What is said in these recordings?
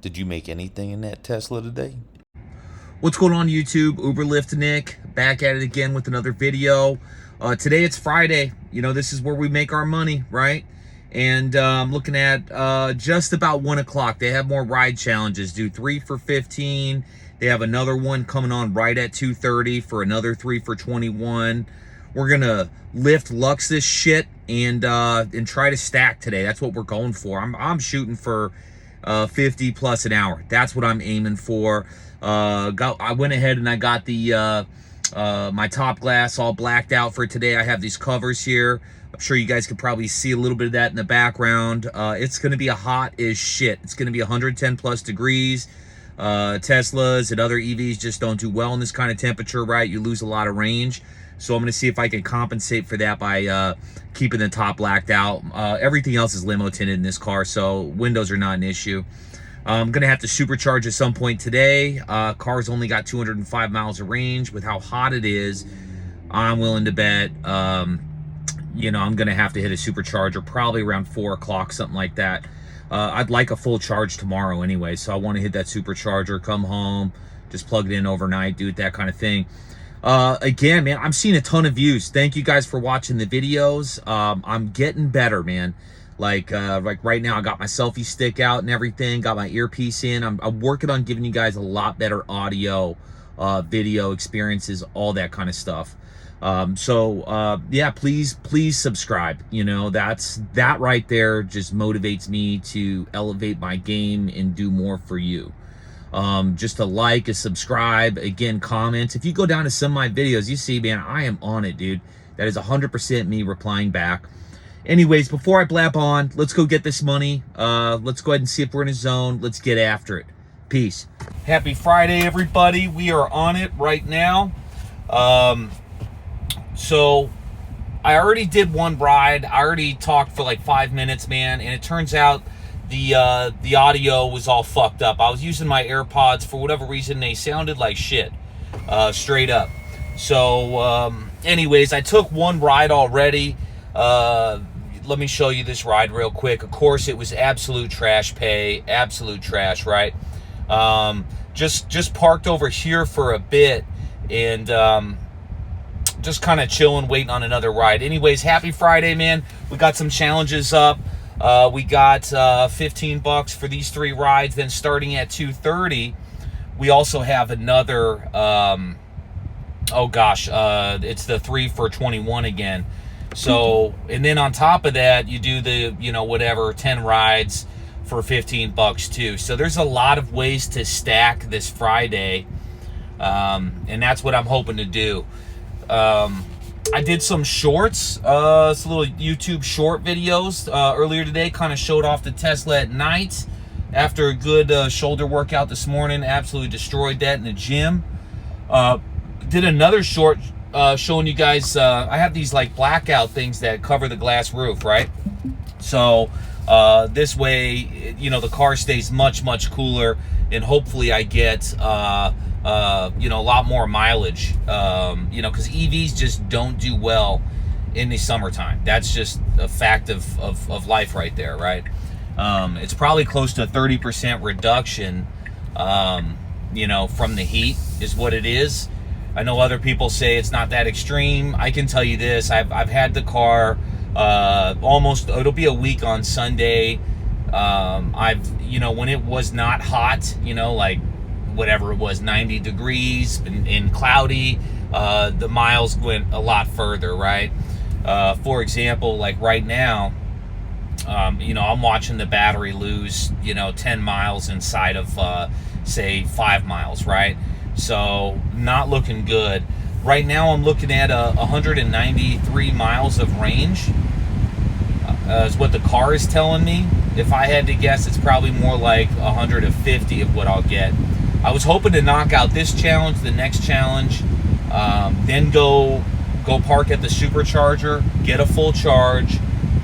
Did you make anything in that Tesla today? What's going on YouTube? uberlyftnick back at it again with another video. Today it's Friday. You know, this is where we make our money, right? And I'm looking at just about 1 o'clock. They have more ride challenges. Do 3 for 15. They have another one coming on right at 2:30 for another 3 for 21. We're gonna Lyft Lux this shit and try to stack today. That's what we're going for. I'm shooting for 50 plus an hour. That's what I'm aiming for. I went ahead and I got the my top glass all blacked out for today. I have these covers here. I'm sure you guys can probably see a little bit of that in the background. It's gonna be a hot as shit. It's gonna be 110 plus degrees. Teslas and other EVs just don't do well in this kind of temperature, right? You lose a lot of range. So I'm gonna see if I can compensate for that by keeping the top blacked out. Everything else is limo tinted in this car, so windows are not an issue. I'm gonna have to supercharge at some point today. Car's only got 205 miles of range. With how hot it is, I'm willing to bet, you know, I'm gonna have to hit a supercharger probably around 4 o'clock, something like that. I'd like a full charge tomorrow anyway, so I want to hit that supercharger, come home, just plug it in overnight, do it, that kind of thing. Again, man, I'm seeing a ton of views. Thank you guys for watching the videos. I'm getting better, man. Like right now, I got my selfie stick out and everything, got my earpiece in. I'm working on giving you guys a lot better audio, video experiences, all that kind of stuff. Yeah, please subscribe. You know, that right there just motivates me to elevate my game and do more for you. Just a like, a subscribe, again, comments. If you go down to some of my videos, you see, man, I am on it, dude. That is 100% me replying back. Anyways, before I blab on, let's go get this money. Let's go ahead and see if we're in a zone. Let's get after it. Peace. Happy Friday, everybody. We are on it right now. So I already did one ride. I already talked for like 5 minutes, man, and it turns out the audio was all fucked up. I was using my AirPods. For whatever reason, they sounded like shit, straight up. So anyways, I took one ride already. Let me show you this ride real quick. Of course, it was absolute trash pay, absolute trash, right? Just parked over here for a bit and just kind of chilling, waiting on another ride. Anyways, happy Friday, man. We got some challenges up. We got $15 for these 3 rides. Then starting at 2:30, we also have another, oh gosh, it's the 3 for 21 again. So, and then on top of that, you do the, you know, whatever, 10 rides for $15 too. So there's a lot of ways to stack this Friday. And that's what I'm hoping to do. I did some shorts, some little YouTube short videos earlier today. Kind of showed off the Tesla at night after a good shoulder workout this morning. Absolutely destroyed that in the gym. Did another short showing you guys. I have these like blackout things that cover the glass roof, right? So this way, you know, the car stays much cooler, and hopefully I get you know, a lot more mileage, you know, because EVs just don't do well in the summertime. That's just a fact of life right there, right? It's probably close to a 30% reduction, you know, from the heat is what it is. I know other people say it's not that extreme. I can tell you this, I've had the car almost, it'll be a week on Sunday. You know, when it was not hot, you know, like whatever it was, 90 degrees and cloudy, the miles went a lot further, right? For example, like right now, you know, I'm watching the battery lose, you know, 10 miles inside of, say, 5 miles, right? So not looking good. Right now I'm looking at 193 miles of range, is what the car is telling me. If I had to guess, it's probably more like 150 of what I'll get. I was hoping to knock out this challenge, the next challenge, then go park at the supercharger, get a full charge,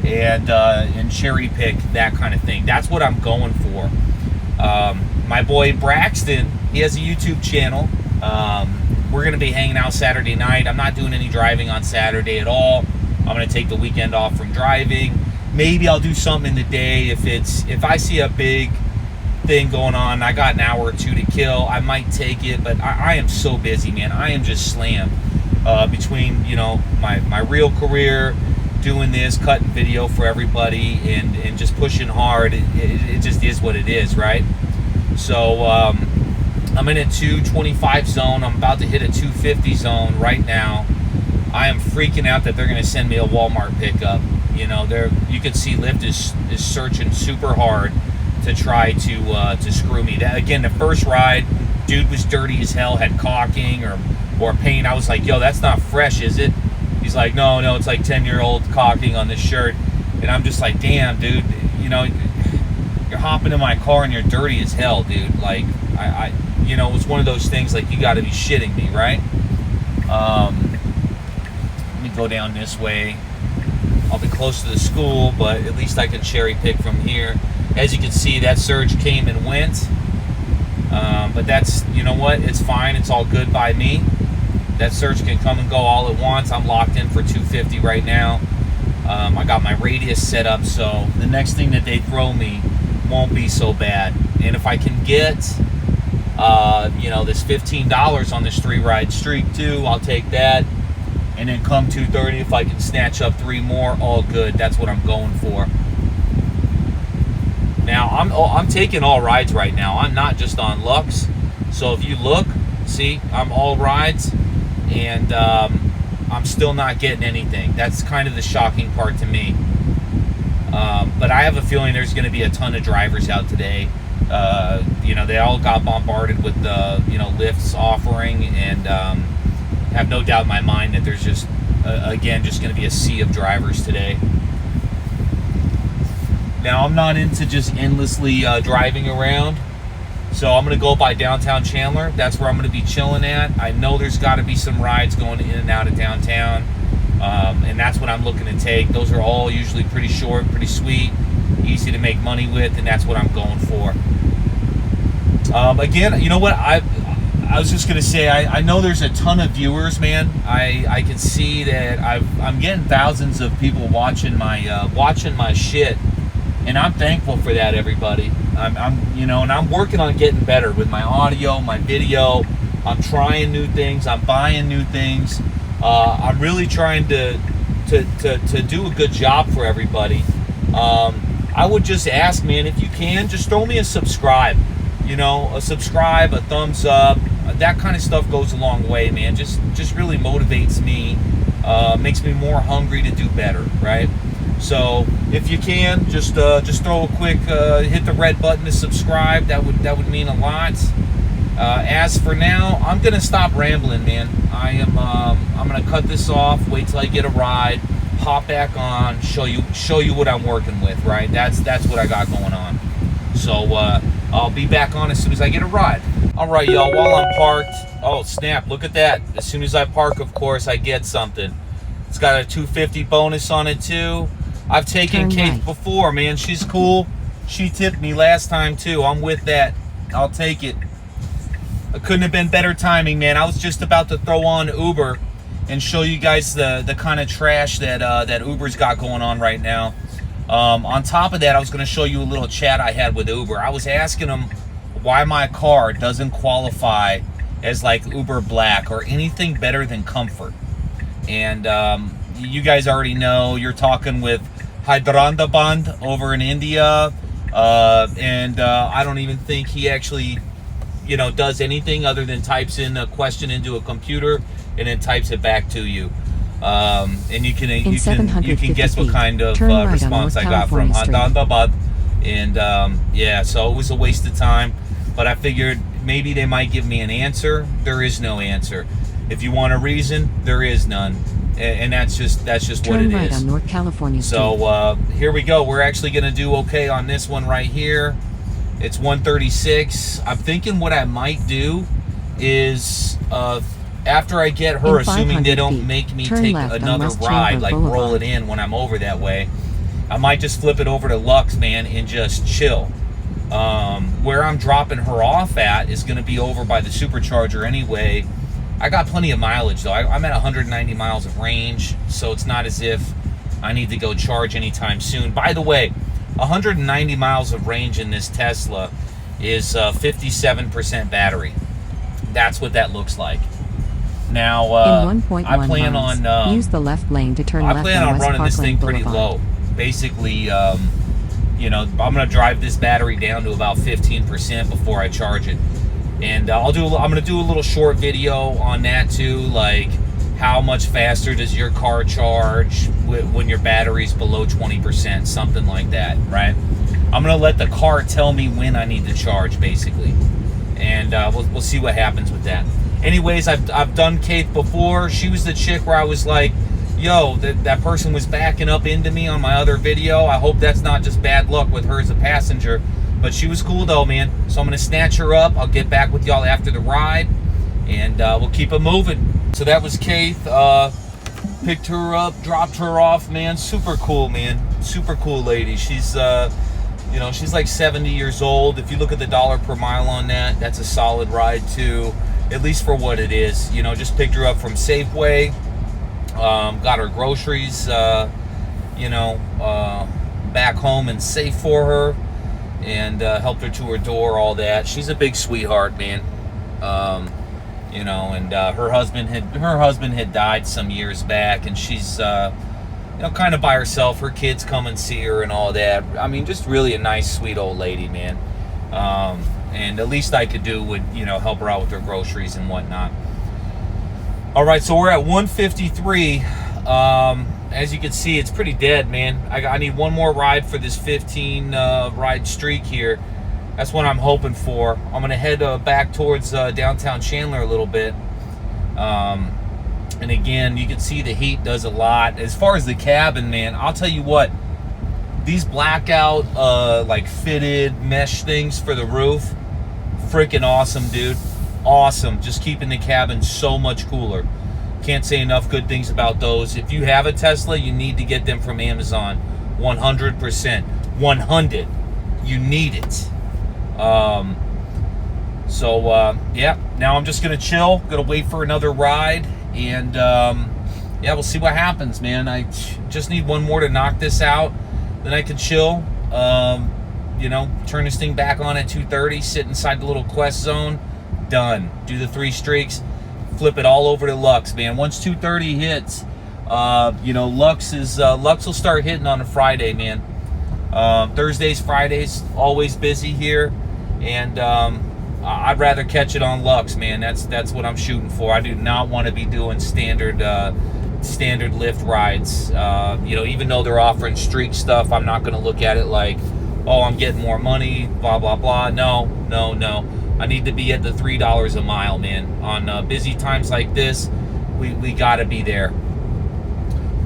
and cherry pick that kind of thing. That's what I'm going for. My boy Braxton, he has a YouTube channel. We're going to be hanging out Saturday night. I'm not doing any driving on Saturday at all. I'm going to take the weekend off from driving. Maybe I'll do something in the day if I see a big thing going on. I got an hour or two to kill. I might take it, but I am so busy, man. I am just slammed between, you know, my real career, doing this, cutting video for everybody, and just pushing hard. It just is what it is, right? So I'm in a 225 zone. I'm about to hit a 250 zone right now. I am freaking out that they're going to send me a Walmart pickup. You know, you can see Lyft is searching super hard to try to screw me. That, again, the first ride, dude was dirty as hell, had caulking or paint. I was like, yo, that's not fresh, is it? He's like, no, it's like 10-year-old caulking on this shirt. And I'm just like, damn, dude, you know, you're hopping in my car and you're dirty as hell, dude. Like, I you know, it was one of those things, like, you got to be shitting me, right? Let me go down this way. I'll be close to the school, but at least I can cherry pick from here. As you can see, that surge came and went. But that's, you know what? It's fine. It's all good by me. That surge can come and go all at once. I'm locked in for 250 right now. I got my radius set up, so the next thing that they throw me won't be so bad. And if I can get, you know, this $15 on this 3-ride streak too, I'll take that. And then come 230, if I can snatch up 3 more, all good. That's what I'm going for. Now, I'm taking all rides right now. I'm not just on Lux. So if you look, see, I'm all rides, and I'm still not getting anything. That's kind of the shocking part to me. But I have a feeling there's going to be a ton of drivers out today. You know, they all got bombarded with the, you know, Lyft's offering, and have no doubt in my mind that there's just, again, just going to be a sea of drivers today. Now, I'm not into just endlessly driving around, so I'm going to go by downtown Chandler. That's where I'm going to be chilling at. I know there's got to be some rides going in and out of downtown, and that's what I'm looking to take. Those are all usually pretty short, pretty sweet, easy to make money with, and that's what I'm going for. Again, you know what? I was just gonna say, I know there's a ton of viewers, man. I can see that I'm getting thousands of people watching my shit, and I'm thankful for that, everybody. I'm you know, and I'm working on getting better with my audio, my video. I'm trying new things. I'm buying new things. I'm really trying to do a good job for everybody. I would just ask, man, if you can, just throw me a subscribe. You know, a subscribe, a thumbs up. That kind of stuff goes a long way, man. Just really motivates me, makes me more hungry to do better, right? So if you can, just throw a quick hit the red button to subscribe. That would mean a lot. As for now, I'm gonna stop rambling, man. I'm gonna cut this off. Wait till I get a ride, hop back on, show you what I'm working with, right? That's what I got going on. So I'll be back on as soon as I get a ride. All right, y'all, while I'm parked, oh snap, look at that. As soon as I park, of course, I get something. It's got a 250 bonus on it too. I've taken Kate before, man. She's cool. She tipped me last time too. I'm with that. I'll take it. It couldn't have been better timing, man. I was just about to throw on Uber and show you guys the kind of trash that Uber's got going on right now. On top of that, I was going to show you a little chat I had with Uber. I was asking them why my car doesn't qualify as like Uber Black or anything better than comfort. And you guys already know, you're talking with Hyderabad over in India, and I don't even think he actually, you know, does anything other than types in a question into a computer and then types it back to you. And you can guess what kind of response I got from Hyderabad. And yeah, so it was a waste of time, but I figured maybe they might give me an answer. There is no answer. If you want a reason, there is none, and that's just what it is. On North California Street. So here we go. We're actually gonna do okay on this one right here. It's 136. I'm thinking what I might do is after I get her, assuming they don't make me take another ride, like roll it in when I'm over that way, I might just flip it over to Lux, man, and just chill. Where I'm dropping her off at is going to be over by the Supercharger anyway. I got plenty of mileage, though. I'm at 190 miles of range, so it's not as if I need to go charge anytime soon. By the way, 190 miles of range in this Tesla is 57% battery. That's what that looks like. Now, in 1.1 I plan miles, on use the left lane to turn left I plan on on West running this thing Parkland pretty Boulevard. low. Basically, you know, I'm gonna drive this battery down to about 15% before I charge it, and I'm gonna do a little short video on that too, like how much faster does your car charge when your battery's below 20%, something like that, right? I'm gonna let the car tell me when I need to charge, basically, and we'll see what happens with that. Anyways, I've done Kate before. She was the chick where I was like, yo, that person was backing up into me on my other video. I hope that's not just bad luck with her as a passenger. But she was cool though, man. So I'm going to snatch her up. I'll get back with y'all after the ride. And we'll keep it moving. So that was Kate. Picked her up, dropped her off, man. Super cool, man. Super cool lady. She's, you know, she's like 70 years old. If you look at the dollar per mile on that, that's a solid ride too. At least for what it is. You know, just picked her up from Safeway. Got her groceries, you know, back home and safe for her, and helped her to her door, all that. She's a big sweetheart, man. You know, and her husband had died some years back, and she's you know, kind of by herself. Her kids come and see her and all that. I mean, just really a nice, sweet old lady, man. And the least I could do would, you know, help her out with her groceries and whatnot. All right, so we're at 153. As you can see, it's pretty dead, man. I need one more ride for this 15 ride streak here. That's what I'm hoping for. I'm gonna head back towards downtown Chandler a little bit. And again, you can see the heat does a lot. As far as the cabin, man, I'll tell you what. These blackout, like fitted mesh things for the roof, freaking awesome, dude. Awesome. Just keeping the cabin so much cooler. Can't say enough good things about those. If you have a Tesla, you need to get them from Amazon. 100%. 100. You need it. Yeah, now I'm just gonna chill, gonna wait for another ride, and yeah, we'll see what happens, man. I just need one more to knock this out. Then I can chill, you know, turn this thing back on at 2:30, sit inside the little quest zone, done. Do the 3 streaks, flip it all over to Lux, man. Once 2:30 hits, you know, Lux will start hitting on a Friday, man. Thursdays, Fridays, always busy here, and I'd rather catch it on Lux, man. That's what I'm shooting for. I do not want to be doing standard Lyft rides. You know, even though they're offering streak stuff, I'm not going to look at it like, oh, I'm getting more money, blah, blah, blah. No. I need to be at the $3 a mile, man. On busy times like this, we got to be there.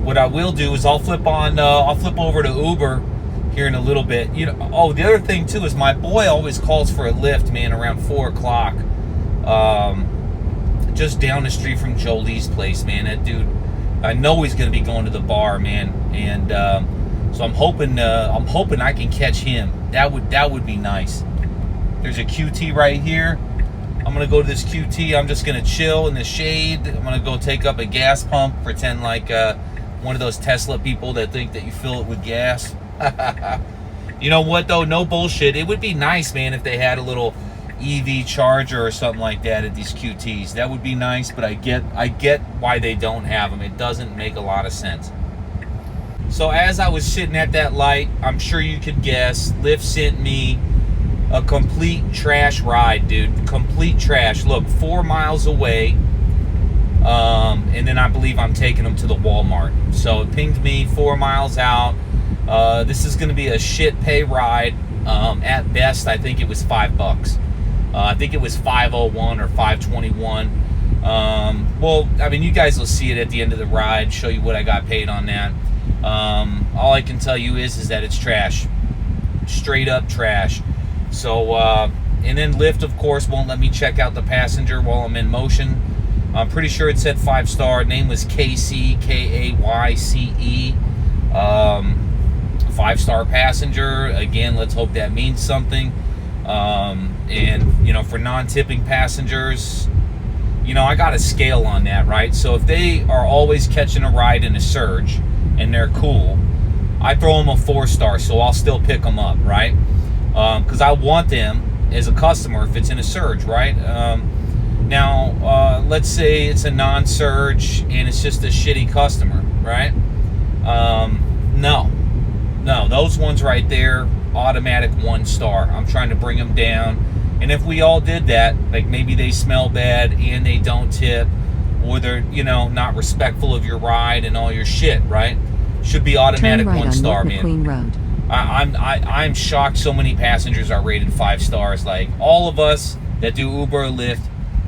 What I will do is I'll flip over to Uber here in a little bit. You know, oh, the other thing too is my boy always calls for a Lyft, man, around 4 o'clock. Just down the street from Jolie's place, man. That dude, I know he's gonna be going to the bar, man, and so I'm hoping I can catch him. That would be nice. There's a QT right here. I'm gonna go to this QT. I'm just gonna chill in the shade. I'm gonna go take up a gas pump, pretend like one of those Tesla people that think that you fill it with gas. You know what though? No bullshit. It would be nice, man, if they had a little EV charger or something like that at these QTs. That would be nice, but I get why they don't have them. It doesn't make a lot of sense. So as I was sitting at that light, I'm sure you could guess, Lyft sent me a complete trash ride, dude. Complete trash. Look, 4 miles away. And then I believe I'm taking them to the Walmart. So it pinged me 4 miles out. This is going to be a shit pay ride. At best, I think it was $5. I think it was $5.01 or $5.21. Well, I mean, you guys will see it at the end of the ride. Show you what I got paid on that. All I can tell you is that it's trash. Straight up trash. So, and then Lyft, of course, won't let me check out the passenger while I'm in motion. I'm pretty sure it said 5-star. Name was Kayce, Kayce. 5-star passenger. Again, let's hope that means something. And, you know, for non-tipping passengers, you know, I got a scale on that, right? So if they are always catching a ride in a surge and they're cool, I throw them a 4-star, so I'll still pick them up, right? Because I want them as a customer if it's in a surge, right? Now, let's say it's a non-surge and it's just a shitty customer, right? No, those ones right there, automatic 1 star. I'm trying to bring them down. And if we all did that, like maybe they smell bad and they don't tip, or they're, not respectful of your ride and all your shit, right? Should be automatic Turn right 1 star, on man. McQueen Road. I'm shocked so many passengers are rated 5 stars. Like, all of us that do Uber or Lyft,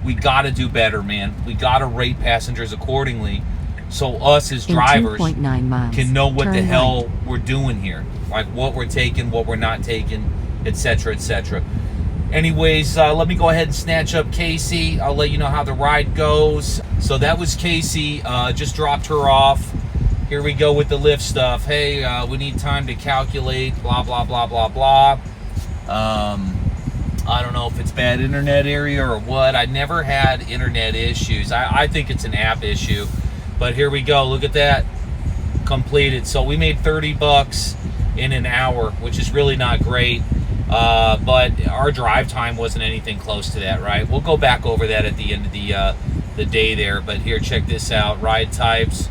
we gotta do better, man. We gotta rate passengers accordingly, so us as drivers In 2.9 miles, can know what the turn hell right. we're doing here, like what we're taking, what we're not taking, etc., etc. Anyways, let me go ahead and snatch up Casey. I'll let you know how the ride goes. So that was Casey. Just dropped her off. Here we go with the Lyft stuff. Hey, we need time to calculate, blah, blah, blah, blah, blah. I don't know if it's bad internet area or what. I never had internet issues. I think it's an app issue. But here we go. Look at that. Completed. So we made $30 in an hour, which is really not great. But our drive time wasn't anything close to that, right? We'll go back over that at the end of the day there. But here, check this out. Ride types.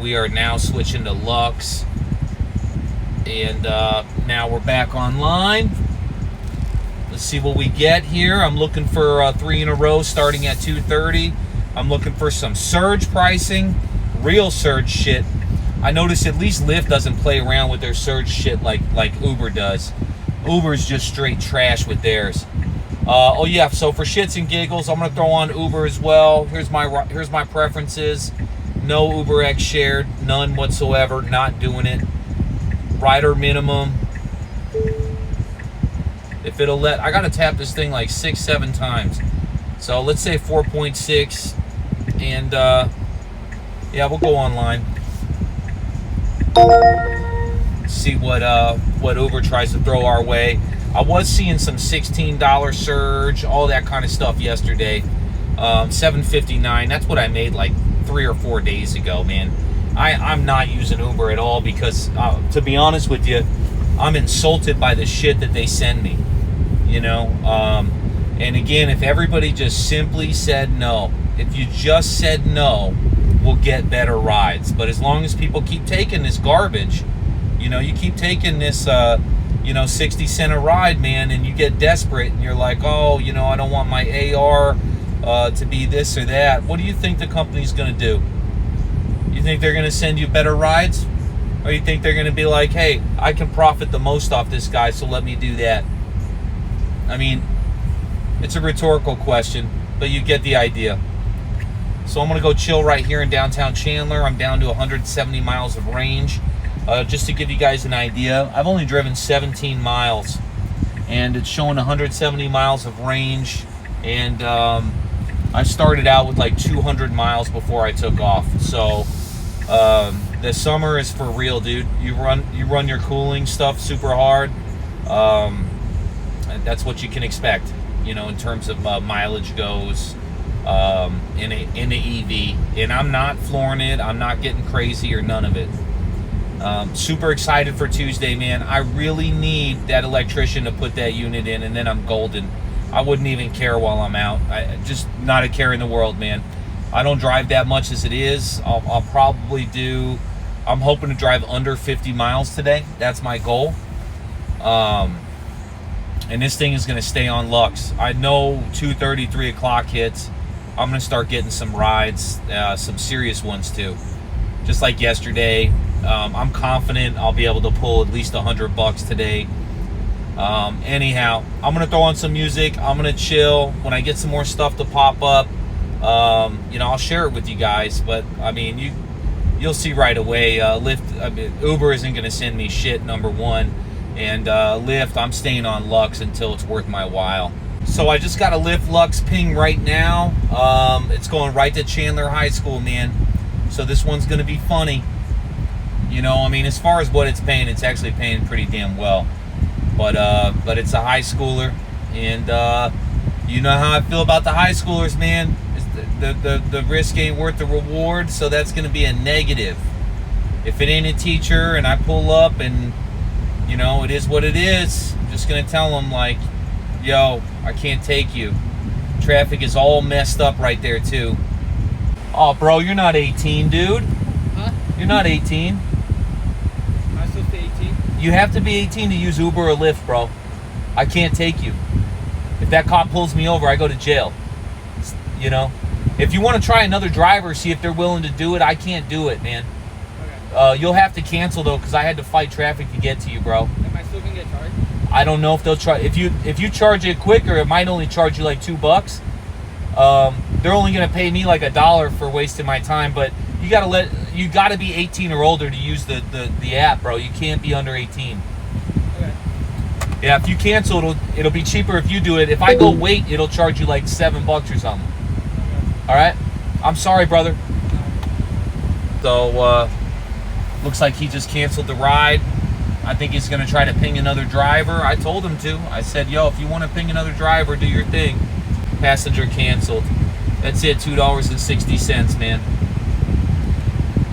We are now switching to Lux. And now we're back online. Let's see what we get here. I'm looking for 3 in a row starting at 2:30. I'm looking for some surge pricing, real surge shit. I notice at least Lyft doesn't play around with their surge shit like Uber does. Uber's just straight trash with theirs. Oh yeah, so for shits and giggles, I'm gonna throw on Uber as well. Here's my preferences. No UberX shared, none whatsoever. Not doing it. Rider minimum. If it'll let, I gotta tap this thing like 6-7 times. So let's say 4.6, and yeah, we'll go online. See what Uber tries to throw our way. I was seeing some $16 surge, all that kind of stuff yesterday. $7.59. That's what I made like 3 or 4 days ago, man. I'm not using Uber at all because, to be honest with you, I'm insulted by the shit that they send me. And again, if everybody just simply said no, if you just said no, we'll get better rides. But as long as people keep taking this garbage, you keep taking this 60 cent a ride, man, and you get desperate and you're like, oh, I don't want my AR to be this or that. What do you think the company's going to do? You think they're going to send you better rides? Or you think they're going to be like, hey, I can profit the most off this guy, so let me do that? I mean, it's a rhetorical question, but you get the idea. So I'm going to go chill right here in downtown Chandler. I'm down to 170 miles of range. Just to give you guys an idea, I've only driven 17 miles, and it's showing 170 miles of range, and I started out with like 200 miles before I took off. So the summer is for real, dude. You run your cooling stuff super hard. That's what you can expect, in terms of mileage goes in the EV. And I'm not flooring it. I'm not getting crazy or none of it. Super excited for Tuesday, man. I really need that electrician to put that unit in, and then I'm golden. I wouldn't even care while I'm out. Just not a care in the world, man. I don't drive that much as it is. I'll probably do, I'm hoping to drive under 50 miles today. That's my goal. And this thing is going to stay on Lux. I know 2:30, 3 o'clock hits. I'm going to start getting some rides, some serious ones too. Just like yesterday. I'm confident I'll be able to pull at least $100 today. Anyhow, I'm going to throw on some music. I'm going to chill. When I get some more stuff to pop up, I'll share it with you guys. But, I mean, you'll see right away. Uber isn't going to send me shit, number one. And Lyft, I'm staying on Lux until it's worth my while. So I just got a Lyft Lux ping right now. It's going right to Chandler High School, man. So this one's going to be funny. As far as what it's paying, it's actually paying pretty damn well. But it's a high schooler, and you know how I feel about the high schoolers, man. The risk ain't worth the reward, so that's going to be a negative. If it ain't a teacher and I pull up and, it is what it is, I'm just going to tell them, like, yo, I can't take you. Traffic is all messed up right there too. Oh, bro, you're not 18, dude. Huh? You're not 18. Am I supposed to be 18? You have to be 18 to use Uber or Lyft, bro. I can't take you. If that cop pulls me over, I go to jail. You know? If you want to try another driver, see if they're willing to do it, I can't do it, man. Okay. You'll have to cancel, though, because I had to fight traffic to get to you, bro. Am I still gonna get charged? I don't know if they'll try. If you charge it quicker, it might only charge you like $2. They're only gonna pay me like $1 for wasting my time. But you gotta be 18 or older to use the app, bro. You can't be under 18. Okay. Yeah, if you cancel, it'll be cheaper if you do it. If I go wait, it'll charge you like $7 or something. Okay. All right. I'm sorry, brother. So looks like he just canceled the ride. I think he's going to try to ping another driver. I told him to. I said, yo, if you want to ping another driver, do your thing. Passenger canceled. That's it, $2.60, man.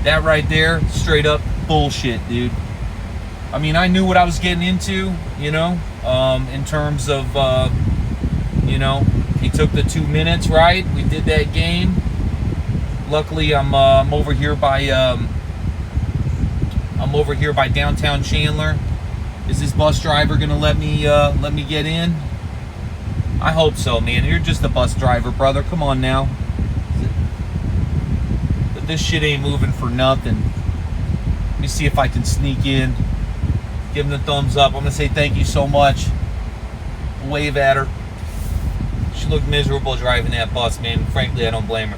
That right there, straight up bullshit, dude. I mean, I knew what I was getting into, you know, in terms of, you know, he took the 2 minutes, right? We did that game. Luckily, I'm over here by... I'm over here by downtown Chandler. Is this bus driver gonna let me get in? I hope so, man. You're just a bus driver, brother. Come on now. But this shit ain't moving for nothing. Let me see if I can sneak in. Give him the thumbs up. I'm gonna say thank you so much. Wave at her. She looked miserable driving that bus, man. Frankly, I don't blame her.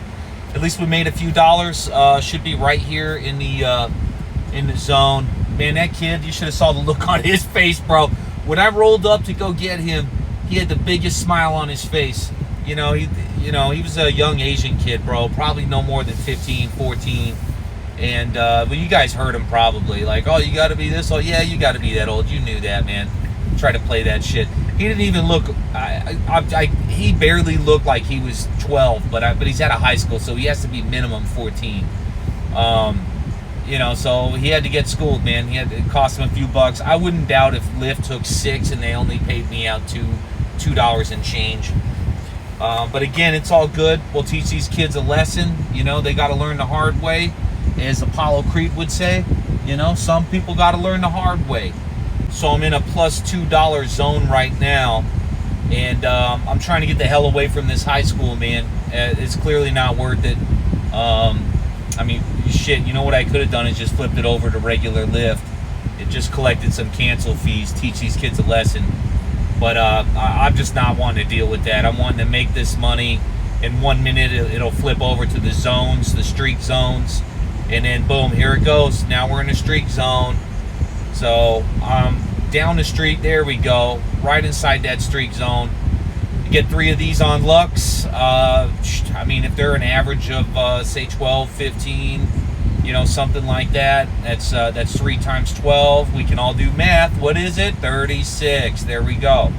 At least we made a few dollars. Should be right here in the zone. Man, that kid, you should have saw the look on his face, bro. When I rolled up to go get him, he had the biggest smile on his face. He was a young Asian kid, bro, probably no more than 15, 14. And well, you guys heard him probably, like, oh, you got to be this. Oh, yeah, you got to be that old. You knew that, man. Try to play that shit. He didn't even look. He barely looked like he was 12, but he's out of high school, so he has to be minimum 14. So he had to get schooled, man. It cost him a few bucks. I wouldn't doubt if Lyft took $6 and they only paid me out $2 and change. But again, it's all good. We'll teach these kids a lesson. They got to learn the hard way, as Apollo Creed would say. Some people got to learn the hard way. So I'm in a plus $2 zone right now, and I'm trying to get the hell away from this high school, man. It's clearly not worth it. I mean, shit, you know what I could have done is just flipped it over to regular Lyft. It just collected some cancel fees, teach these kids a lesson. But I'm just not wanting to deal with that. I'm wanting to make this money. In 1 minute, it'll flip over to the zones, the streak zones. And then, boom, here it goes. Now we're in a streak zone. So, down the street, there we go. Right inside that streak zone. You get 3 of these on Lux. I mean, if they're an average of, say, 12, 15, something like that, that's 3 times 12. We can all do math. What is it? 36. There we go.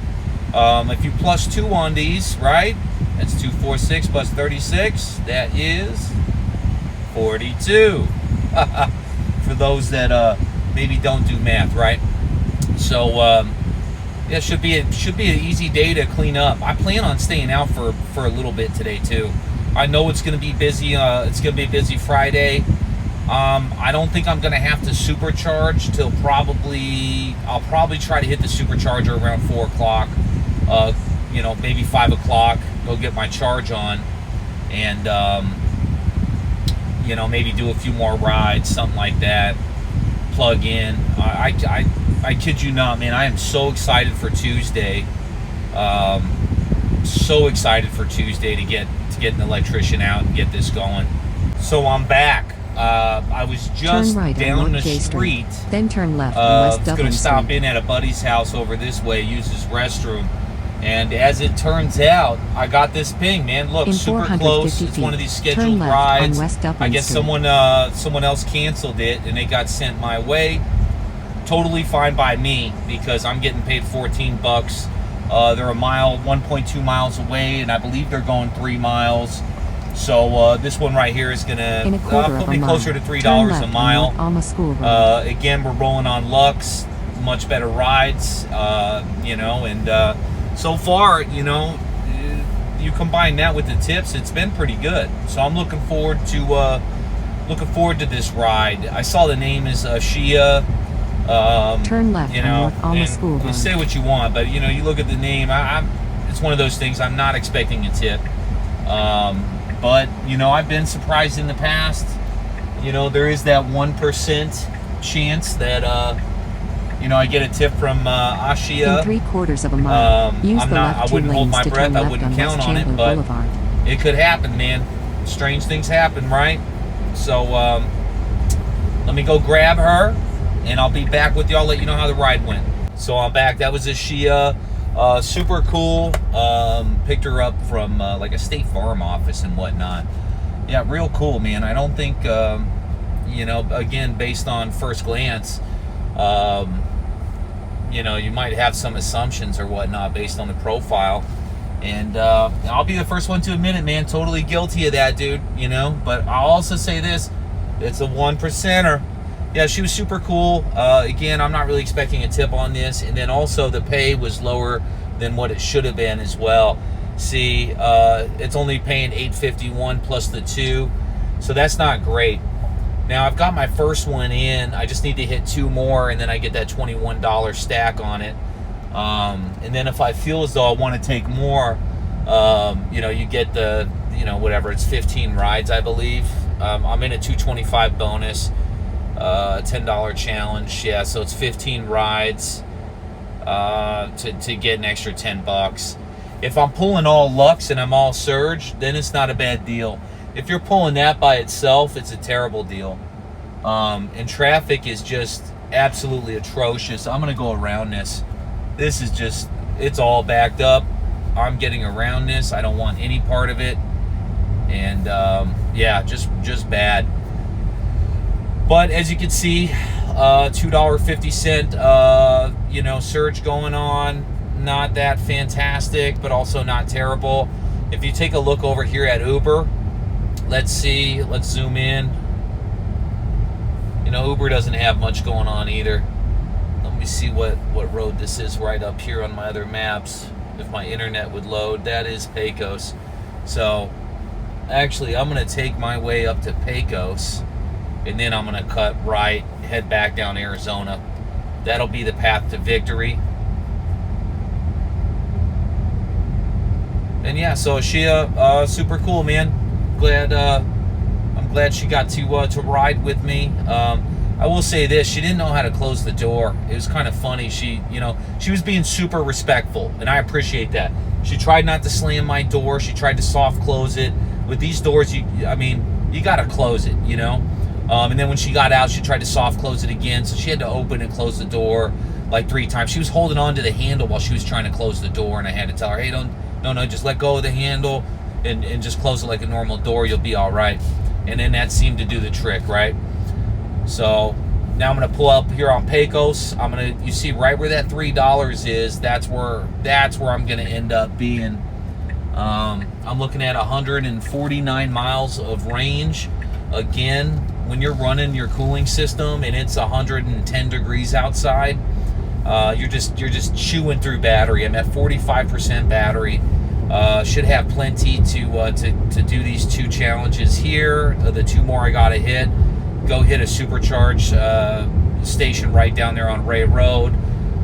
If you plus 2 on these, right? That's 246 plus 36. That is 42. For those that maybe don't do math, right? So yeah, it should be an easy day to clean up. I plan on staying out for a little bit today too. I know it's going to be busy. It's going to be a busy Friday. I don't think I'm going to have to supercharge till I'll probably try to hit the supercharger around 4 o'clock. Maybe 5 o'clock. Go get my charge on, and maybe do a few more rides, something like that. Plug in. I kid you not, man. I am so excited for Tuesday. So excited for Tuesday to get an electrician out and get this going. So I'm back. I was just right down the Street, street. then turn left on West I was Dublin going to stop Street. in at a buddy's house over this way, use his restroom. And as it turns out, I got this ping, man. Look, In super 450 close. It's feet, one of these turn scheduled left on rides. West Dublin I guess Street. someone else canceled it, and it got sent my way. Totally fine by me, because I'm getting paid $14. They're 1.2 miles away, and I believe they're going 3 miles. So this one right here is gonna put me closer to $3 a mile. Alma School Road. Again, we're rolling on Lux, much better rides, and so far, you know, you combine that with the tips, it's been pretty good. So I'm looking forward to this ride. I saw the name is Shia. Turn left you on know, North Alma and School you Run. say what you want, but you know, you look at the name. It's one of those things. I'm not expecting a tip, but you know, I've been surprised in the past. You know, there is that 1% chance that you know, I get a tip from Ashia. In 3/4 of a mile, use the left I 2 wouldn't hold lanes my to breath. turn I left wouldn't on count West on it, Chandler but Boulevard. it could happen, man. Strange things happen, right? So let me go grab her, and I'll be back with y'all. Let you know how the ride went. So I'm back. That was a Shia, super cool. Picked her up from like a State Farm office and whatnot. Yeah, real cool, man. I don't think you know, again, based on first glance, you know, you might have some assumptions or whatnot based on the profile. And I'll be the first one to admit it, man. Totally guilty of that, dude. You know, but I'll also say this: it's a 1%er. Yeah, she was super cool. Again, I'm not really expecting a tip on this. And then also the pay was lower than what it should have been as well. See, it's only paying $8.51 plus the 2, so that's not great. Now I've got my first one in. I just need to hit 2 more, and then I get that $21 stack on it. And then if I feel as though I want to take more, you know, you get the, you know, whatever, it's 15 rides, I believe. I'm in a $225 bonus, $10 challenge. Yeah, so it's 15 rides to get an extra $10. If I'm pulling all Lux and I'm all Surge, then it's not a bad deal. If you're pulling that by itself, it's a terrible deal. And traffic is just absolutely atrocious. I'm going to go around this. This is just, it's all backed up. I'm getting around this. I don't want any part of it. And yeah, just bad. But as you can see, $2.50, you know, surge going on. Not that fantastic, but also not terrible. If you take a look over here at Uber, let's see, let's zoom in. You know, Uber doesn't have much going on either. Let me see what road this is right up here on my other maps. If my internet would load, that is Pecos. So actually, I'm going to take my way up to Pecos, and then I'm going to cut right, head back down Arizona. That'll be the path to victory. And yeah, so Shia, super cool, man. I'm glad she got to ride with me. I will say this: she didn't know how to close the door. It was kind of funny. She was being super respectful, and I appreciate that. She tried not to slam my door. She tried to soft close it. With these doors, you gotta close it, you know. And then when she got out, she tried to soft close it again. So she had to open and close the door like 3 times. She was holding on to the handle while she was trying to close the door, and I had to tell her, hey, no, just let go of the handle and just close it like a normal door. You'll be all right. And then that seemed to do the trick, right? So now I'm gonna pull up here on Pecos. You see right where that $3 is. That's where I'm gonna end up being. I'm looking at 149 miles of range. Again, when you're running your cooling system and it's 110 degrees outside, you're just chewing through battery. I'm at 45% battery. Should have plenty to do these 2 challenges here. The 2 more I gotta hit. Go hit a supercharge station right down there on Ray Road,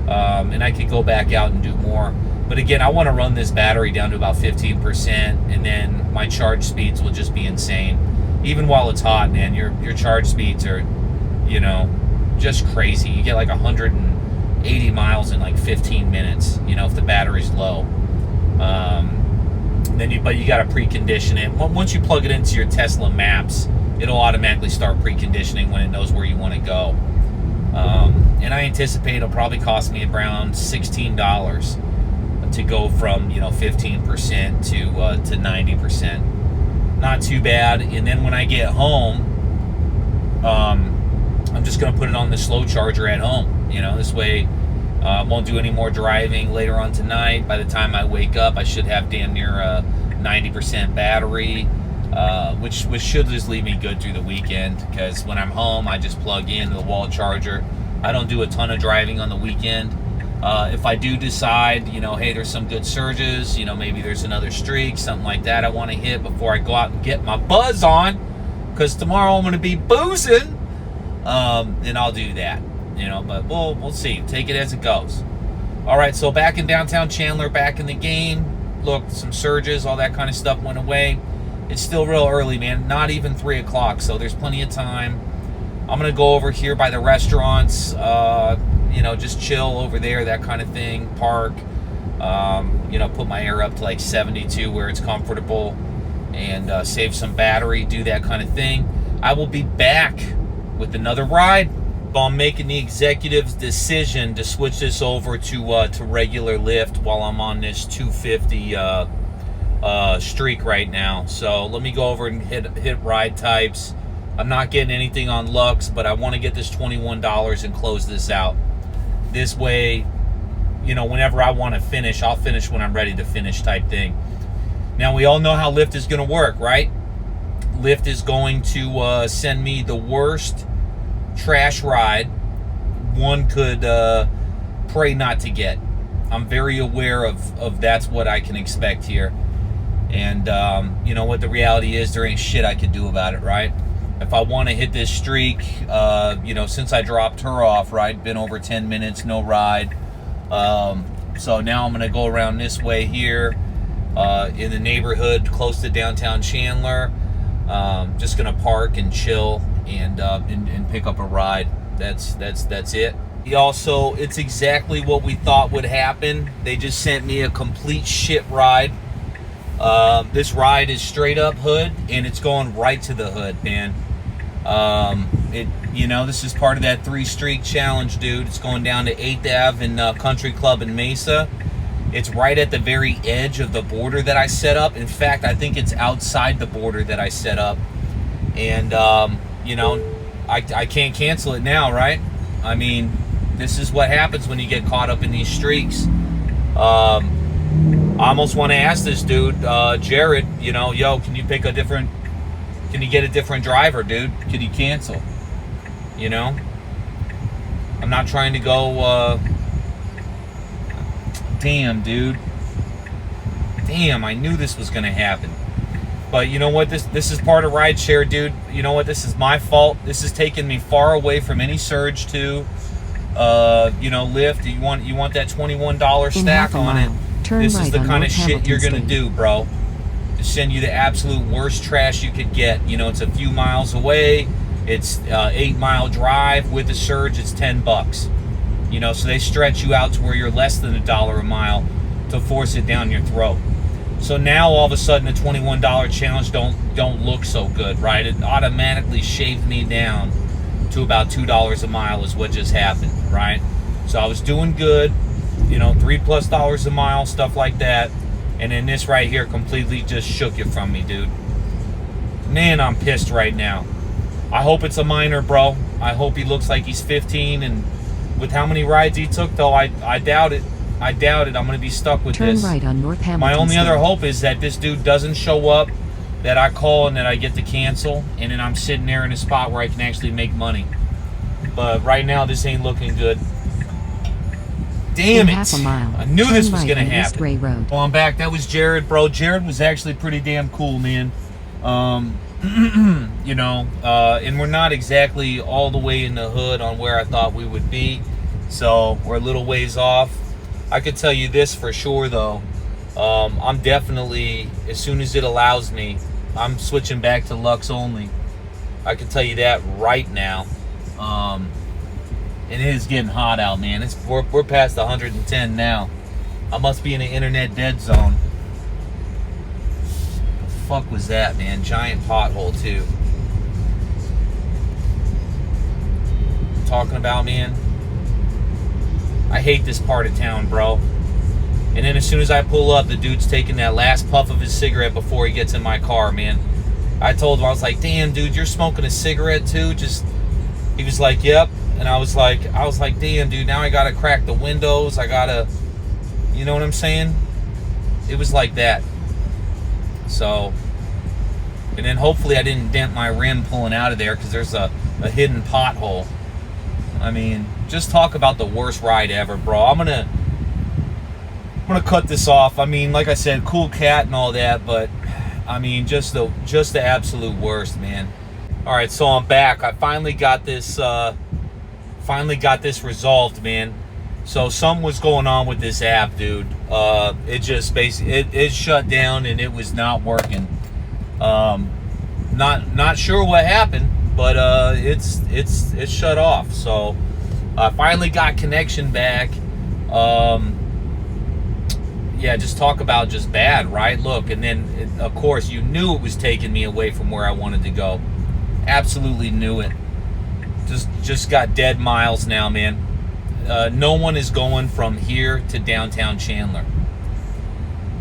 and I could go back out and do more. But again, I want to run this battery down to about 15%, and then my charge speeds will just be insane. Even while it's hot, man, your charge speeds are, you know, just crazy. You get like 180 miles in like 15 minutes, you know, if the battery's low. But you got to precondition it. Once you plug it into your Tesla maps, it'll automatically start preconditioning when it knows where you want to go. And I anticipate it'll probably cost me around $16 to go from, you know, 15% to 90%. Not too bad. And then when I get home, I'm just going to put it on the slow charger at home. You know, this way I won't do any more driving later on tonight. By the time I wake up, I should have damn near 90% battery, which should just leave me good through the weekend, because when I'm home, I just plug in the wall charger. I don't do a ton of driving on the weekend. If I do decide, hey, there's some good surges, maybe there's another streak, something like that I want to hit before I go out and get my buzz on, because tomorrow I'm going to be boozing, then I'll do that, but we'll see. Take it as it goes. All right, so back in downtown Chandler, back in the game. Look, some surges, all that kind of stuff went away. It's still real early, man. Not even 3 o'clock, so there's plenty of time. I'm going to go over here by the restaurants, just chill over there, that kind of thing. Park, put my air up to like 72 where it's comfortable, and save some battery, do that kind of thing. I will be back with another ride. I'm making the executive's decision to switch this over to regular Lyft while I'm on this 250 streak right now. So let me go over and hit ride types. I'm not getting anything on Lux, but I want to get this $21 and close this out. This way, whenever I want to finish, I'll finish when I'm ready to finish type thing. Now, we all know how Lyft is going to work, right? Lyft is going to send me the worst trash ride one could pray not to get. I'm very aware of that's what I can expect here. And you know what the reality is, there ain't shit I could do about it, right? If I want to hit this streak, since I dropped her off, right, been over 10 minutes, no ride. So now I'm going to go around this way here in the neighborhood close to downtown Chandler. Just going to park and chill and pick up a ride. That's it. Also, it's exactly what we thought would happen. They just sent me a complete shit ride. This ride is straight up hood, and it's going right to the hood, man. This is part of that 3-streak challenge, dude. It's going down to 8th Ave and Country Club in Mesa. It's right at the very edge of the border that I set up. In fact, I think it's outside the border that I set up. And, I can't cancel it now, right? I mean, this is what happens when you get caught up in these streaks. I almost want to ask this dude, Jared, can you get a different driver, dude? Can you cancel? I'm not trying to go, damn, dude. Damn, I knew this was going to happen. But you know what? This is part of Rideshare, dude. You know what? This is my fault. This has taken me far away from any surge to, Lyft. You want that $21 stack on it. This is the kind of shit you're going to do, bro. To send you the absolute worst trash you could get. It's a few miles away. It's 8-mile drive. With the surge, it's $10. So they stretch you out to where you're less than $1 a mile to force it down your throat. So now all of a sudden the $21 challenge don't look so good, right? It automatically shaved me down to about $2 a mile is what just happened, right? So I was doing good, $3+ a mile, stuff like that. And then this right here completely just shook it from me, dude. Man, I'm pissed right now. I hope it's a minor, bro. I hope he looks like he's 15, and with how many rides he took, though, I doubt it. I doubt it. I'm going to be stuck with Turn this. right on North Hamilton My only Street. other hope is that this dude doesn't show up, that I call and that I get to cancel, and then I'm sitting there in a spot where I can actually make money. But right now, this ain't looking good. Damn In it. half a mile, I knew turn this was right going to on East happen. Ray Road. Well, I'm back. That was Jared, bro. Jared was actually pretty damn cool, man. And we're not exactly all the way in the hood on where I thought we would be. So we're a little ways off. I could tell you this for sure, though. I'm definitely, as soon as it allows me, I'm switching back to Lux only. I can tell you that right now. And it is getting hot out, man. We're past 110 now. I must be in an internet dead zone. The fuck was that, man? Giant pothole, too. Talking about, man. I hate this part of town, bro. And then as soon as I pull up, the dude's taking that last puff of his cigarette before he gets in my car, man. I told him, I was like, damn, dude, you're smoking a cigarette too? He was like, yep. And I was like, damn, dude, now I gotta crack the windows. I gotta, you know what I'm saying? It was like that. So, and then hopefully I didn't dent my rim pulling out of there, because there's a hidden pothole I mean, just talk about the worst ride ever, bro. I'm gonna cut this off. I mean, like I said, cool cat and all that, but I mean, just the absolute worst, man. All right, so I'm back. I finally got this resolved, man. So something was going on with this app, dude. It just basically it shut down and it was not working. Not sure what happened, but it's shut off. So I finally got connection back. Yeah, just talk about just bad, right? Look, and then of course you knew it was taking me away from where I wanted to go. Absolutely knew it. Just got dead miles now, man. No one is going from here to downtown Chandler,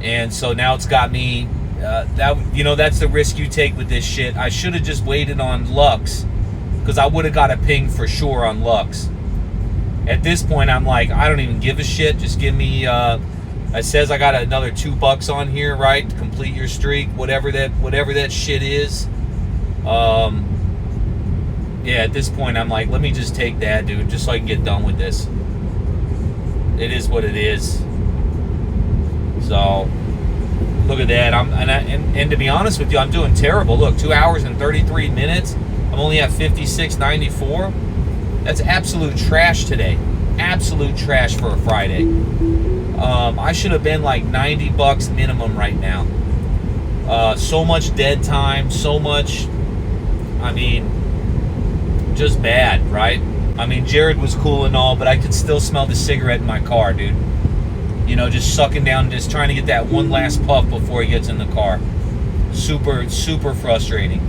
and so now it's got me. That's the risk you take with this shit. I should have just waited on Lux, because I would have got a ping for sure on Lux. At this point, I'm like, I don't even give a shit. Just give me. It says I got another $2 on here, right? To complete your streak, whatever that shit is. Yeah, at this point, I'm like, let me just take that, dude, just so I can get done with this. It is what it is. So, look at that. And to be honest with you, I'm doing terrible. Look, 2 hours and 33 minutes. I'm only at 56.94. That's absolute trash today. Absolute trash for a Friday. I should have been like $90 minimum right now. So much dead time. So much. I mean, just bad, right? I mean, Jared was cool and all, but I could still smell the cigarette in my car, dude. You know, just sucking down, just trying to get that one last puff before he gets in the car. Super frustrating.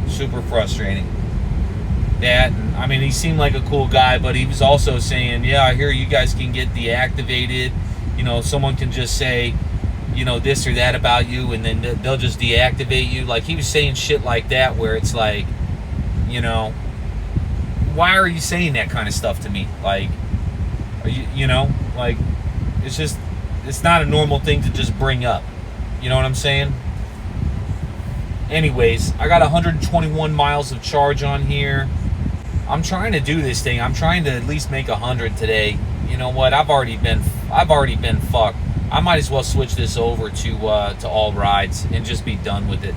Super frustrating. That, I mean, he seemed like a cool guy, but he was also saying, yeah, I hear you guys can get deactivated. You know, someone can just say, you know, this or that about you, and then they'll just deactivate you. Like, he was saying shit like that, where it's like, you know, why are you saying that kind of stuff to me? Like, are you know, like, it's not a normal thing to just bring up. You know what I'm saying? Anyways, I got 121 miles of charge on here. I'm trying to do this thing. I'm trying to at least make 100 today. You know what? I've already been fucked. I might as well switch this over to all rides and just be done with it.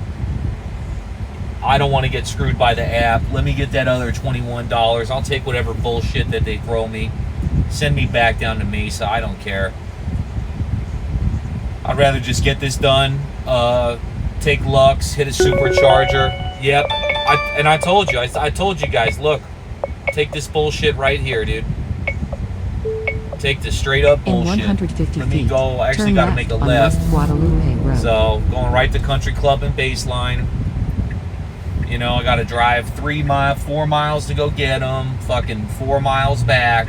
I don't want to get screwed by the app. Let me get that other $21. I'll take whatever bullshit that they throw me. Send me back down to Mesa. I don't care. I'd rather just get this done. Take Lux, hit a supercharger. Yep. I told you. I told you guys, look. Take this bullshit right here, dude. Take this straight up bullshit. In 150 Let me feet, go. I actually turn got to left make a on left. West Guadalupe Road. So, going right to Country Club and Baseline. You know, I got to drive 4 miles to go get them. Fucking 4 miles back.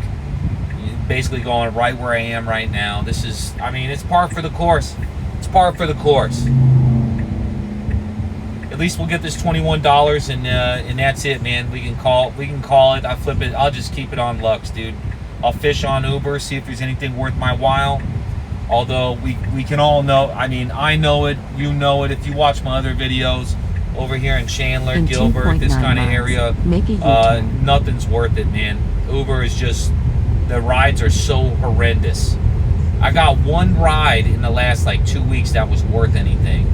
Basically going right where I am right now. This is, I mean, it's par for the course. It's par for the course. At least we'll get this $21 and that's it, man. We can call it. I flip it. I'll just keep it on Lux, dude. I'll fish on Uber, see if there's anything worth my while. Although we can all know, I mean, I know it, you know it. If you watch my other videos over here in Chandler, In Gilbert, this 2.9 kind of miles, area, make a U-turn. nothing's worth it, man. Uber is just, the rides are so horrendous. I got one ride in the last like 2 weeks that was worth anything.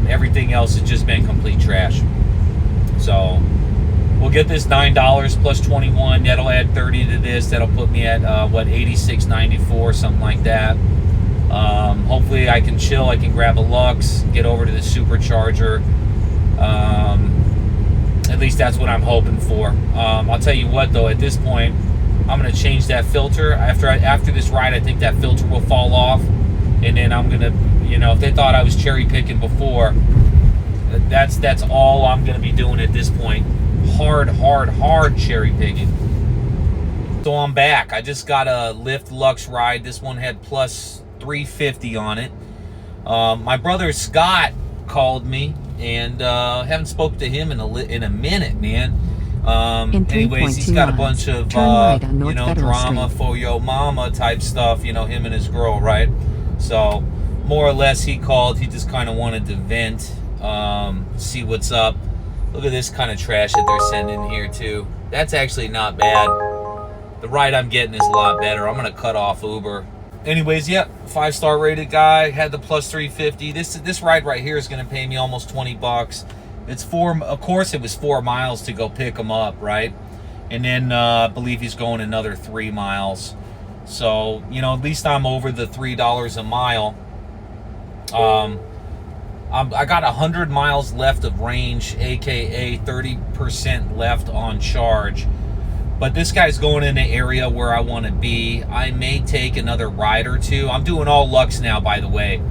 Everything else has just been complete trash. So we'll get this $9 plus 21. That'll add 30 to this. That'll put me at what, 86.94, something like that. Hopefully I can chill. I can grab a Lux, get over to the Supercharger. At least that's what I'm hoping for. I'll tell you what, though, at this point, I'm going to change that filter. After this ride, I think that filter will fall off. And then I'm going to, you know, if they thought I was cherry picking before, that's all I'm going to be doing at this point. Hard cherry picking. So I'm back. I just got a Lyft Lux ride. This one had plus 350 on it. My brother Scott called me, and haven't spoke to him in a minute, man. Anyways, he's got a bunch of you know, drama for your mama type stuff. You know, him and his girl, right? So more or less, he called. He just kind of wanted to vent, see what's up. Look at this kind of trash that they're sending here too. That's actually not bad. The ride I'm getting is a lot better. I'm gonna cut off Uber. Anyways, yep, 5-star rated guy, had the plus 350. This ride right here is gonna pay me almost 20 bucks. It's of course it was 4 miles to go pick him up, right? And then I believe he's going another 3 miles. So, you know, at least I'm over the $3 a mile. I got 100 miles left of range, aka 30% left on charge. But this guy's going in the area where I want to be. I may take another ride or two. I'm doing all Lux now, by the way.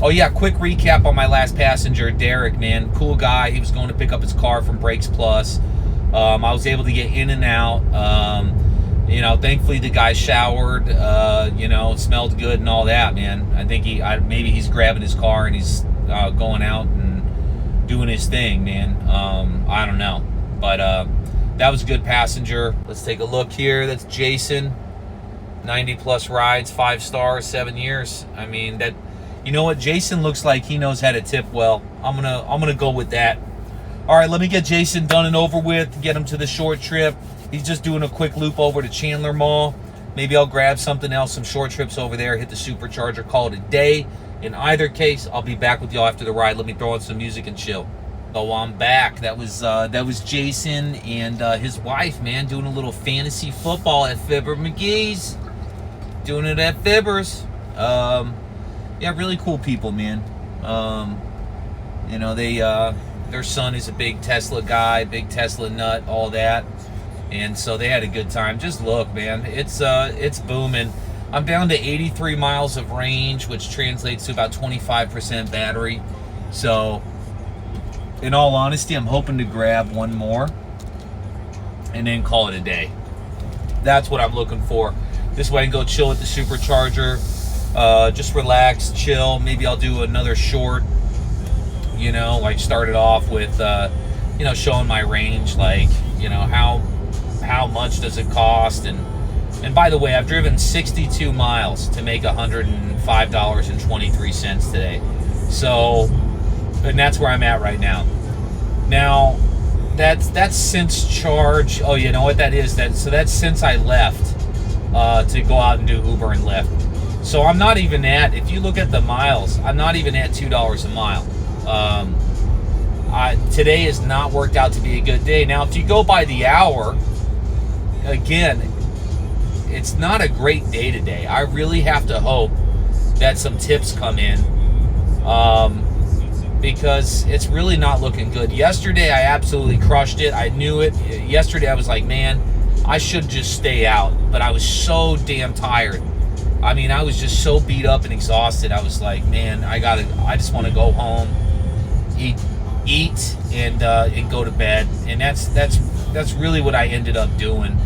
Oh yeah, quick recap on my last passenger, Derek, man. Cool guy. He was going to pick up his car from Brakes Plus. I was able to get in and out. You know, thankfully the guy showered, you know, smelled good and all that, man. I think maybe he's grabbing his car and he's going out and doing his thing, man. I don't know. But that was a good passenger. Let's take a look here. That's Jason. 90 plus rides, 5 stars, 7 years. I mean, that, you know what? Jason looks like he knows how to tip well. I'm gonna go with that. All right, let me get Jason done and over with, get him to the short trip. He's just doing a quick loop over to Chandler Mall. Maybe I'll grab something else, some short trips over there, hit the Supercharger, call it a day. In either case, I'll be back with y'all after the ride. Let me throw on some music and chill. So I'm back. That was Jason and his wife, man, doing a little fantasy football at Fibber McGee's. Doing it at Fibbers. Yeah, really cool people, man. You know, their son is a big Tesla guy, big Tesla nut, all that. And so they had a good time. Just look, man, it's booming. I'm down to 83 miles of range, which translates to about 25% battery. So, in all honesty, I'm hoping to grab one more and then call it a day. That's what I'm looking for. This way I can go chill at the Supercharger, just relax, chill. Maybe I'll do another short, you know, like start it off with, you know, showing my range, like, you know, how much does it cost. And by the way, I've driven 62 miles to make $105.23 today. So, and that's where I'm at right now. Now, that's since charge. Oh, you know what that is? So that's since I left to go out and do Uber and Lyft. So I'm not even at, if you look at the miles, I'm not even at $2 a mile. Today has not worked out to be a good day. Now, if you go by the hour, again, it's not a great day today. I really have to hope that some tips come in, because it's really not looking good. Yesterday, I absolutely crushed it. I knew it. Yesterday, I was like, man, I should just stay out. But I was so damn tired. I mean, I was just so beat up and exhausted. I was like, man, I just want to go home, eat and go to bed. And that's really what I ended up doing.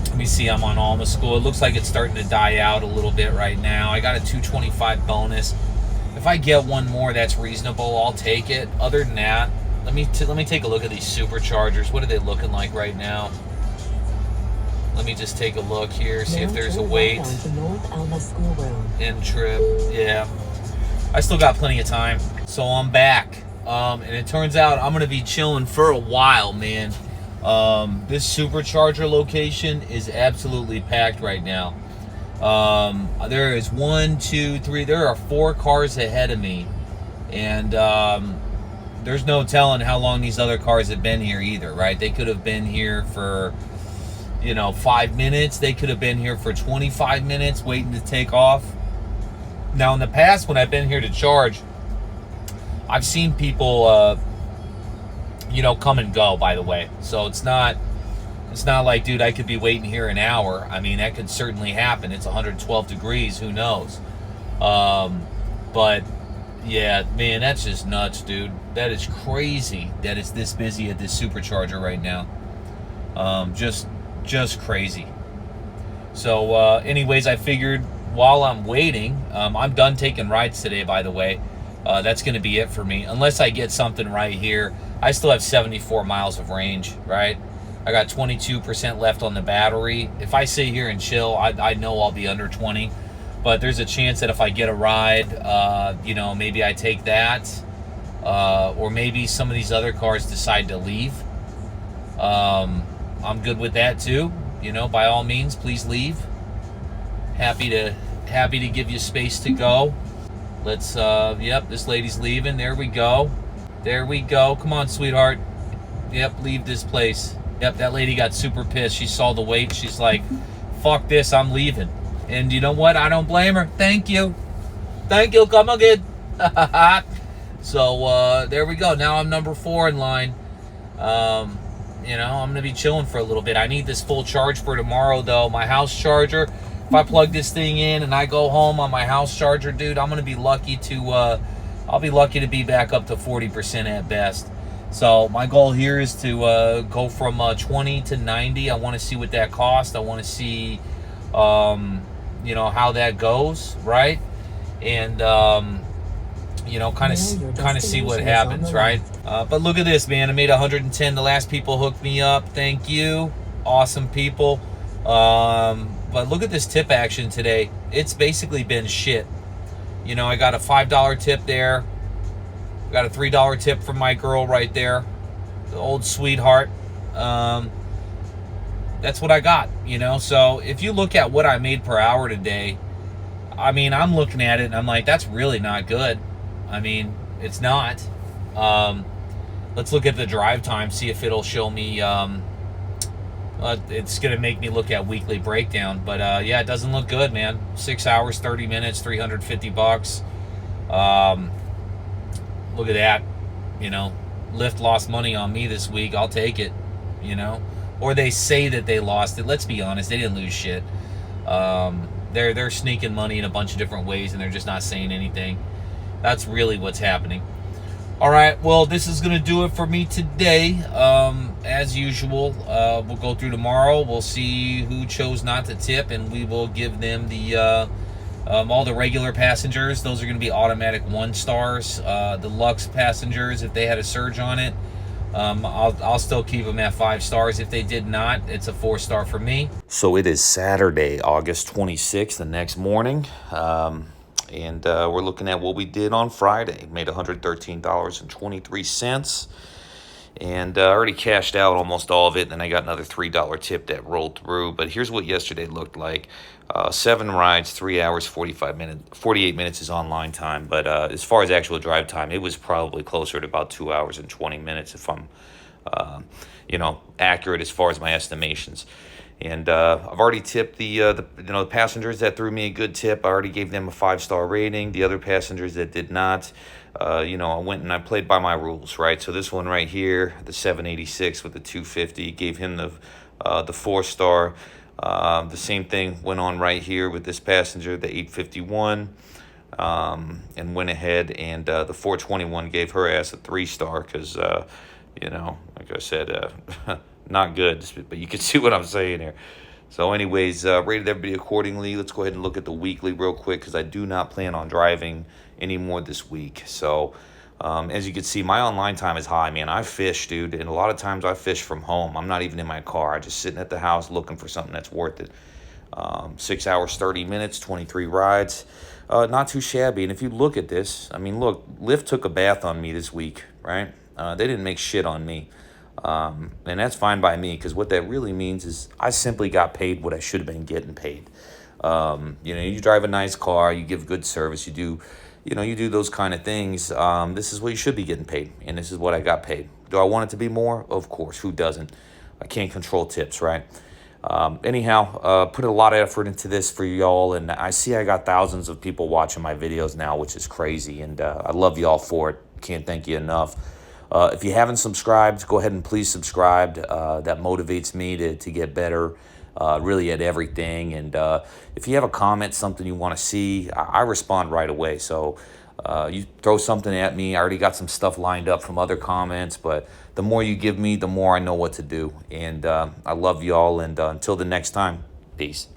Let me see, I'm on Alma School. It looks like it's starting to die out a little bit right now. I got a 225 bonus. If I get one more that's reasonable, I'll take it. Other than that, let me take a look at these Superchargers. What are they looking like right now? Let me just take a look here, see if there's a wait. End trip, yeah. I still got plenty of time. So I'm back. And it turns out I'm gonna be chilling for a while, man. This Supercharger location is absolutely packed right now. There is 1, 2, 3, there are 4 cars ahead of me. And there's no telling how long these other cars have been here either, right? They could have been here for, you know, 5 minutes. They could have been here for 25 minutes waiting to take off. Now, in the past, when I've been here to charge, I've seen people, you know, come and go, by the way. So it's not like, dude, I could be waiting here an hour. I mean, that could certainly happen. It's 112 degrees. Who knows? But, yeah, man, that's just nuts, dude. That is crazy that it's this busy at this Supercharger right now. Just crazy. So, anyways, I figured while I'm waiting, I'm done taking rides today, by the way. That's going to be it for me. Unless I get something right here. I still have 74 miles of range, right? I got 22% left on the battery. If I sit here and chill, I know I'll be under 20. But there's a chance that if I get a ride, you know, maybe I take that. or maybe some of these other cars decide to leave. I'm good with that too. By all means, please leave. Happy to give you space to go. Let's yep, this lady's leaving. There we go. Come on, sweetheart. Yep, leave this place. Yep, that lady got super pissed. She saw the wait. She's like, fuck this, I'm leaving. And you know what? I don't blame her. Thank you. Come again. So there we go. Now I'm number 4 in line. I'm gonna be chilling for a little bit. I need this full charge for tomorrow though. My house charger, if I plug this thing in and I go home on my house charger, dude, I'm gonna be lucky to I'll be lucky to be back up to 40% at best. So my goal here is to go from 20 to 90. I want to see what that costs. I want to see how that goes, right? And kind of see what happens, right? But look at this, man. I made 110. The last people hooked me up. Thank you. Awesome people. But look at this tip action today. It's basically been shit. I got a $5 tip there. Got a $3 tip from my girl right there. The old sweetheart. That's what I got, So if you look at what I made per hour today, I'm looking at it and I'm like, that's really not good. It's not. Let's look at the drive time, see if it'll show me. It's going to make me look at weekly breakdown. But yeah, it doesn't look good, man. 6 hours, 30 minutes, $350. Look at that. Lyft lost money on me this week. I'll take it, Or they say that they lost it. Let's be honest, they didn't lose shit. They're sneaking money in a bunch of different ways, and they're just not saying anything. That's really what's happening. All right, well, this is going to do it for me today. As usual, we'll go through tomorrow. We'll see who chose not to tip, and we will give them the all the regular passengers. Those are going to be automatic 1 stars. The Lux passengers, if they had a surge on it, I'll still keep them at 5 stars. If they did not, it's a 4-star for me. So it is Saturday, August 26th, the next morning. And we're looking at what we did on Friday. Made $113.23. And I already cashed out almost all of it. And then I got another $3 tip that rolled through. But here's what yesterday looked like. 7 rides, 3 hours, 48 minutes is online time. But as far as actual drive time, it was probably closer to about 2 hours and 20 minutes if I'm, accurate as far as my estimations. And I've already tipped the passengers that threw me a good tip. I already gave them a 5-star rating. The other passengers that did not, I went and I played by my rules, right? So this one right here, the 786 with the 250, gave him the 4-star. The same thing went on right here with this passenger, the 851, and went ahead and the 421 gave her ass a 3-star because, like I said, not good, but you can see what I'm saying here. So anyways, rated everybody accordingly. Let's go ahead and look at the weekly real quick because I do not plan on driving anymore this week. So as you can see, my online time is high, man. I fish, dude, and a lot of times I fish from home. I'm not even in my car. I'm just sitting at the house looking for something that's worth it. 6 hours, 30 minutes, 23 rides. Not too shabby. And if you look at this, look, Lyft took a bath on me this week, right? They didn't make shit on me. And that's fine by me because what that really means is I simply got paid what I should have been getting paid. You drive a nice car, you give good service, you do those kind of things. This is what you should be getting paid, and this is what I got paid. Do I want it to be more? Of course. Who doesn't? I can't control tips, right? Anyhow, put a lot of effort into this for y'all, and I see I got thousands of people watching my videos now, which is crazy, and I love y'all for it. Can't thank you enough. If you haven't subscribed, go ahead and please subscribe. That motivates me to get better, really at everything. And if you have a comment, something you want to see, I respond right away. So you throw something at me. I already got some stuff lined up from other comments, but the more you give me, the more I know what to do. And I love y'all. And until the next time, peace.